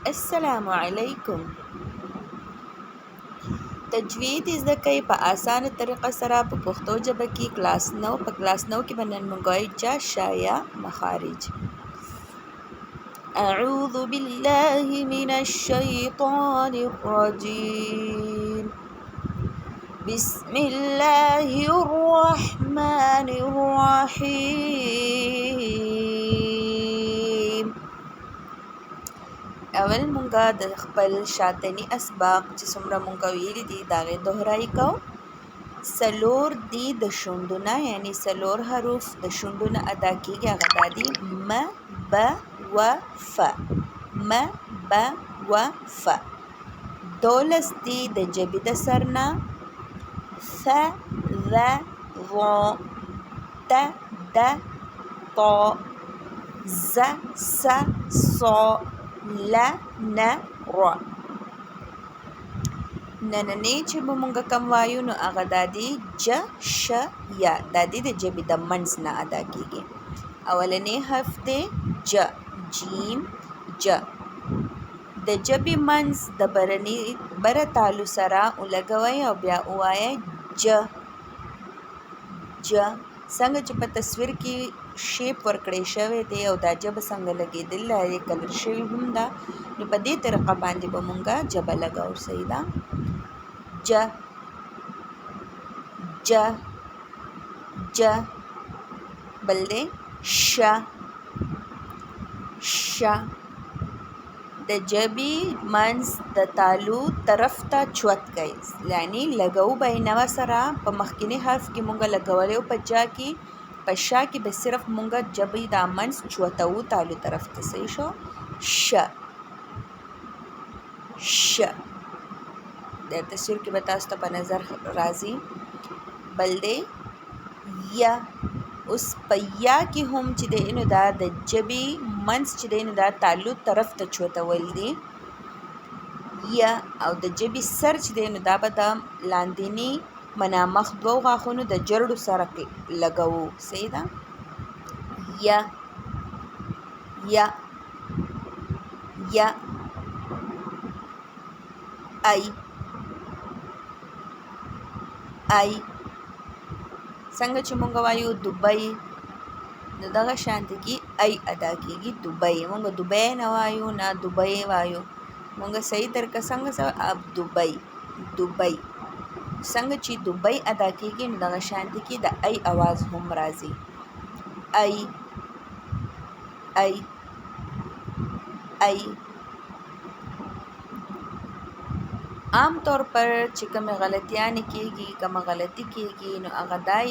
السلام علیکم. تجوید زده کوي په اسانه طریقه سره په پښتو ژبه کې کلاس 9 په کلاس 9 کې به نن موږ وایو جا شا یا مخارج. اعوذ بالله من الشیطان الرجیم. بسم الله الرحمن الرحیم. اول مونږه د خپل شاتنی اسباق چې څومره مونږه ویلي دي دا غي دوهرای کو. سلور دی د شوندونه یعنی سلور حروف د شوندونه ادا کیږي هغه دادي م ب و ف. م ب و ف. دولس دی د جبې د سرنا ث ذ ظ ت د ط ز س ص ل ن ر. نننې چې به مونږ کوم وایو نو هغه دادي ج ش یا دادي د جبې د منځ نه ادا کیږي. اولنې حرف دی ج جیم ج. د جبې منځ د برني بره تالو سره ولګوئ او بیا ووایئ ج ج. څنګه چې په تصویر کې شیپ ورکړی شوی دی او دا جبه څنګه لګېدل لري کلر شوی هم ده نو په دې طریقه باندې به مونږه جبه لګاو. صحیح ده. ج ج ج. بل دی ش ش. د جبې منځ د تالو طرف ته چوت کوي یعنی لګو به یې نوه سره په مخکینی حرف کې مونږه لګولی او په جا کې په شا کې به صرف مونږه جبې دا منځ چوتو تالو طرف ته. صحیح شو. ش ش. د تصویر کې به تاسو ته په نظر راځي. بل دی یا. اوس په یا کې هم چې دی نو دا د جبې منځ چې دی نو دا تالو طرف ته چوتول دی یا او د جبې سر چې دی نو دا به د لاندینی منامخ دوه غاښونو د جرړو سره لګوو. صحیح ده. یا یا یا. ای ای. څنګه چې مونږ وایو دوبۍ نو دغه شانتي کې ای ادا کیږي دوبۍ. مونږ دوبۍ نه وایو نه دوبۍ وایو. مونږ صحیح طریقه څنګه اب دوبۍ دوبۍ. څنګه چې دوبۍ ادا کیږي نو دغه شانتي کې د ای आवाज هم راځي. ای ای ای. عام طور پر چې کومه غلطیانې کیږي کومه غلطي کیږي نو هغه دای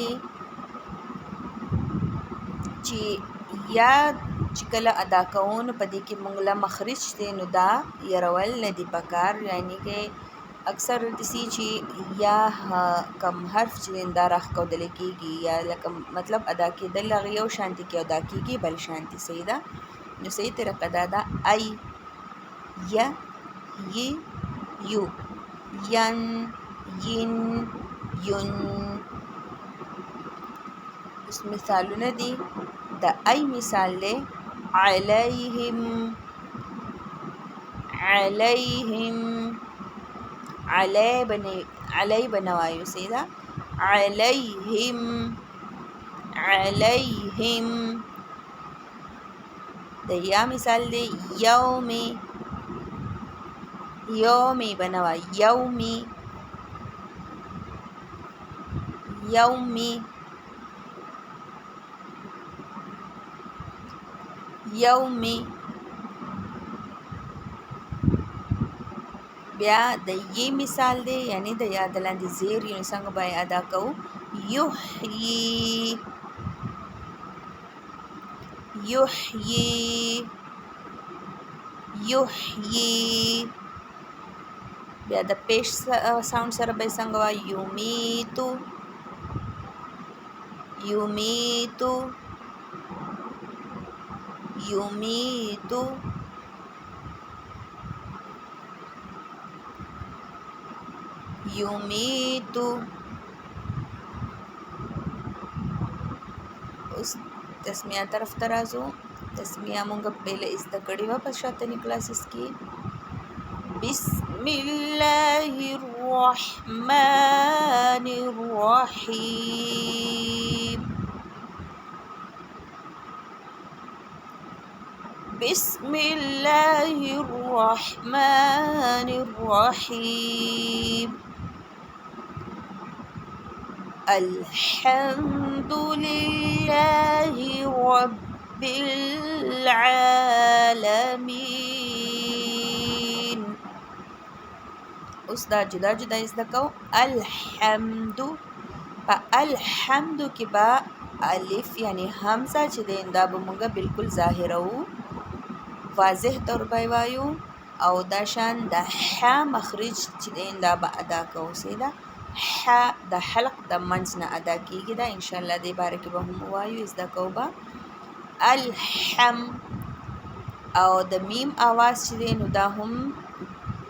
چې یا چې کله ادا کوو په دې کې مونږ له مخرج دی نو دا يرول نه دی پکار یعنی کې اکثر دسی چې یا کم حرف چې دا راخ کودل کیږي یا لکه مطلب ادا کېدل هغه یو شانتي کې ادا کیږي بل شانتي. صحیح ده. نو صحیح طریقه دا ده ای یا ی یو ین ین یون. اوس مثالونه دي. د ای مثال دی علیهم علیهم. علی بنوایو. صحیح ده. علیهم علیهم. د یا مثال دی یومی یومی بنوا یومی یومی یومی. بیا د ی مثال دی یعنی د یا د لاندې زیر یو څنګه به ادا کوو یحیی یحیی یحیی. بیا د پیش ساوند سره به څنګه وایو یمیتو یمیتو یمیتو. یمیتو. اوس تسمیه طرف ته راځو. تسمیه مونږ پهله زده کړې وه په شاتني کلاسز کې. बिस्मिल्लाहिर्रहमानिर्रहीम। बिस्मिल्लाहिर्रहमानिर्रहीम। अल्हम्दुलिल्लाहि रब्बिल आलमीन। उसदा जुदा जुदा इज़्दा कहो। अल्हम्दु पा अल्हम्दु के बा अलिफ यानी हमजा चिदें दा बमुंगा बिल्कुल ज़ाहिरऊ वाज़ेह तौर पर वायु और दाशान द ह मखरिज चिदें दा बा अदा कहो सीधा ह द हलक द मंस ना अदा कीगी दा इंशाअल्लाह दे बारे के बहुम वायु इज़्दा कहो बा अल्हम और द मीम आवाज़ चिदें दा हम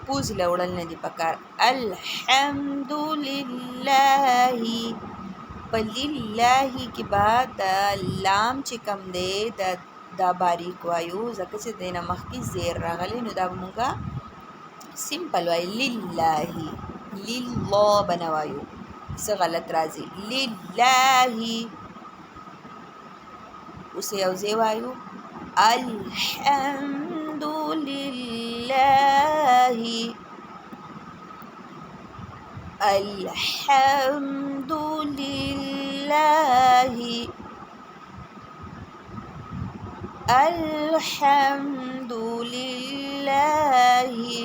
पूज लौड़ल नदी पकार अल्हम्दुलिल्लाहि लिल्लाहि के बाद द लाम चिकम दे दा बारीक वायु ज़का से देना मख की ज़ेर रागले नुदा मुगा सिंपल वायु लिल्लाहि लिल्ला बना वायु से गलत राजी लिल्लाहि उसे औज़े वायु अल्हम्दुलिल्लाहि अल्हम्दुलिल्लाहि अल्हम्दुलिल्लाहि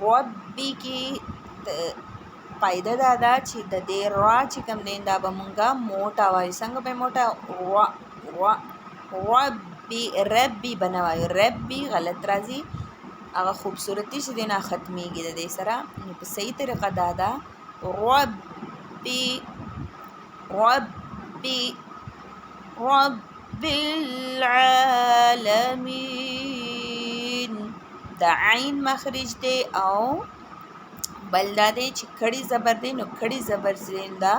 रब्बी की कायदा दादा ची द दे रा चिकम दें दा बमुंगा मोटा वायु संग पे मोटा रा रा रब्बी रब्बी बना वायु रब्बी गलत राजी अगर खूबसूरती से देना ख़त्मी गी दे सरा सही तरीक़ा दादा रब्बी रब्बी रब्बिल आलमीन। द आइन मखरिज दे आओ बल्दा दे खड़ी ज़बर दे नो खड़ी ज़बर जिंदा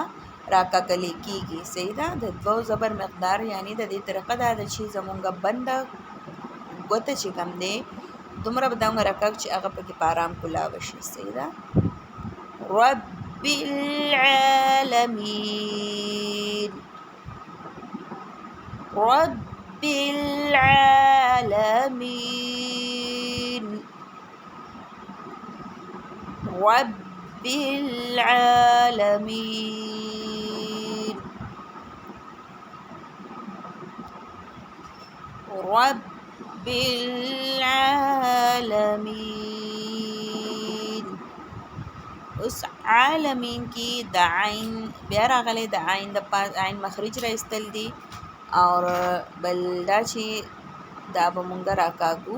राका कले कीगी सहीदा द दो ज़बर मकदार यानी द दे तरीक़ा दा छी जमुंगा बंदा गोत चिकम दे दुमरा बताऊंगा रकाब ची आगा पके पाराम कुलावशी सहीदा रब्बिल आलमीन रब्बिल आलमीन रब्बिल आलमीन रब्बिल आलमीन। उस आलमीन की द आइन ब्यारा गले द आइन द पास आइन मखरिज रा इस्तल दी और बल्दा ची दा बमुंगा राकागू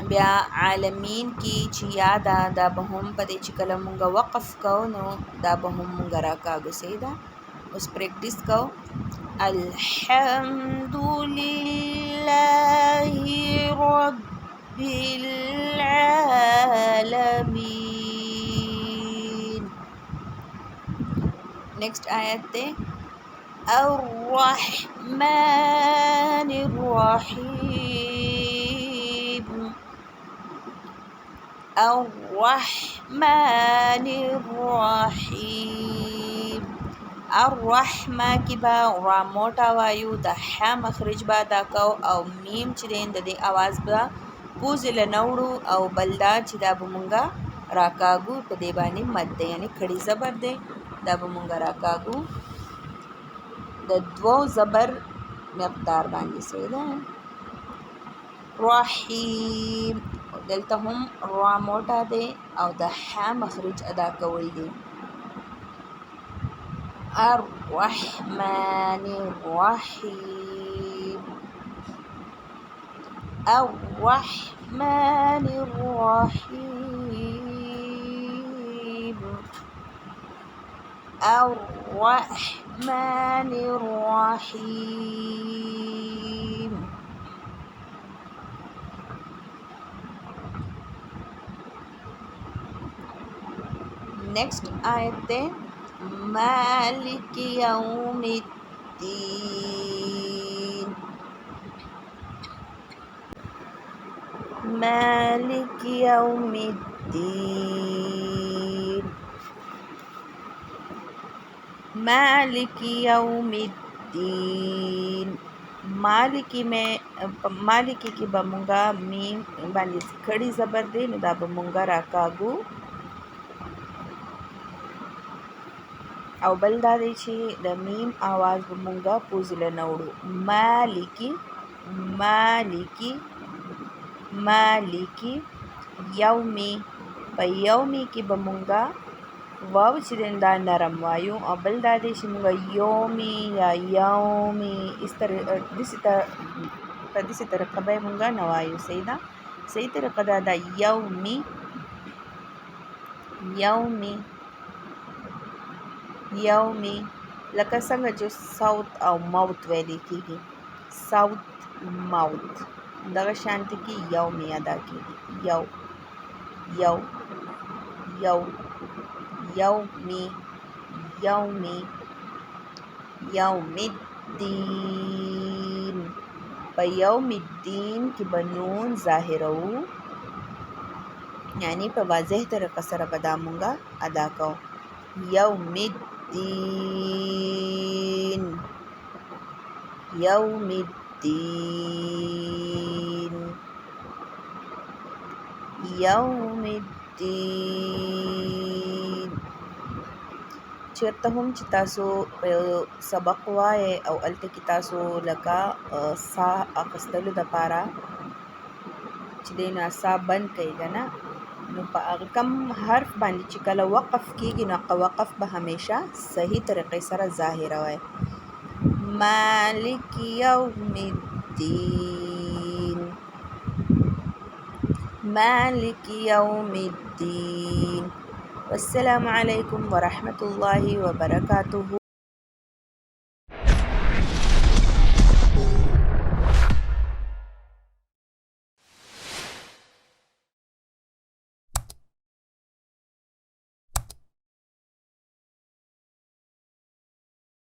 ब्या आलमीन की चिया दा बहुम पदे चिकलम मुंगा वक़फ़ कहो नो दा बहुम मुंगा राकागू सहीदा उस प्रैक्टिस कहो अल्हम्दुलिल्लाहि रब्बिल आलमीन। नेक्स्ट आयत दे अर्रहमानिर्रहीम अर्रहमानिर्रहीम। अर्रहमा की बा रा मोटा वायु द ह मखरिज बा दा कहो और मीम चिदें दे आवाज़ बा पूज लनौड़ू और बल्दा चिदा बमुंगा राकागू पदेबानी मद दे यानी खड़ी ज़बर दे दा बमुंगा राकागू द दो ज़बर मकदार बांधी सहीदा रहीम दलता हम रा मोटा दे और द ह मखरिज अदा कवल दे अर्रहमानिर्रहीम अर्रहमानिर्रहीम अर्रहमानिर्रहीम। नेक्स्ट आयत दे मालिक यौमिद्दीन मालिक यौमिद्दीन, मालिक यौमिद्दीन। मालिकी में मालिकी की बमुंगा मीम बांधी खड़ी जबर दे नुदा बमुंगा राकागू او बल دا دی چې د میم आवाज بمونږه پوزله نوړو. مالکی مالکی مالکی یومی، په یومی کې بمونږه واو چې دا نرم وایو، او بل دا دی چې مونږه یومی یا یومی په داسې طریقه به مونږه نه وایو. صحیح ده، صحیح طریقه دا ده یومی یومی یومی، لکه څنګه چې صوت او موت ویلې کېږي، صوت موت دغه شانتي کې یومی ادا کېږي. یو یو یو یومی یومی یوم الدین. په یوم الدین کې به نون ظاهرو، یعنی په واضح طریقه سره به دا مونږه ادا کوو. یوم الدین یوم الدین یوم الدین. چېرته هم چې تاسو سبق وایې او هلته کې تاسو لکه سا اخیستلو دپاره چې دی نو سا بند کوي که نه، نو په هغه کم حرف باندې چې کله وقف کېږي نو وقف به همیشه صحیح طریقې سره ظاهره وای. مالک یوم الدین مالک یوم الدین. والسلام علیکم ورحمة الله وبرکاته.